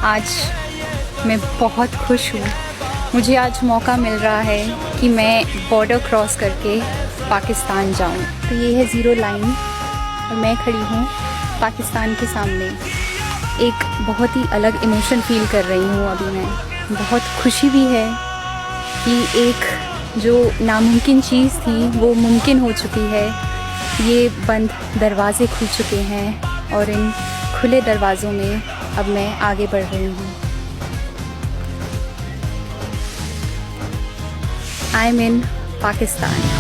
आज मैं बहुत खुश हूँ। मुझे आज मौका मिल रहा है कि मैं बॉर्डर क्रॉस करके पाकिस्तान जाऊँ। तो ये है ज़ीरो लाइन और मैं खड़ी हूँ पाकिस्तान के सामने। एक बहुत ही अलग इमोशन फील कर रही हूँ अभी मैं। बहुत खुशी भी है कि एक जो नामुमकिन चीज़ थी वो मुमकिन हो चुकी है। ये बंद दरवाज़े खुल चुके हैं और इन खुले दरवाज़ों में अब मैं आगे बढ़ रही हूँ। I am in Pakistan.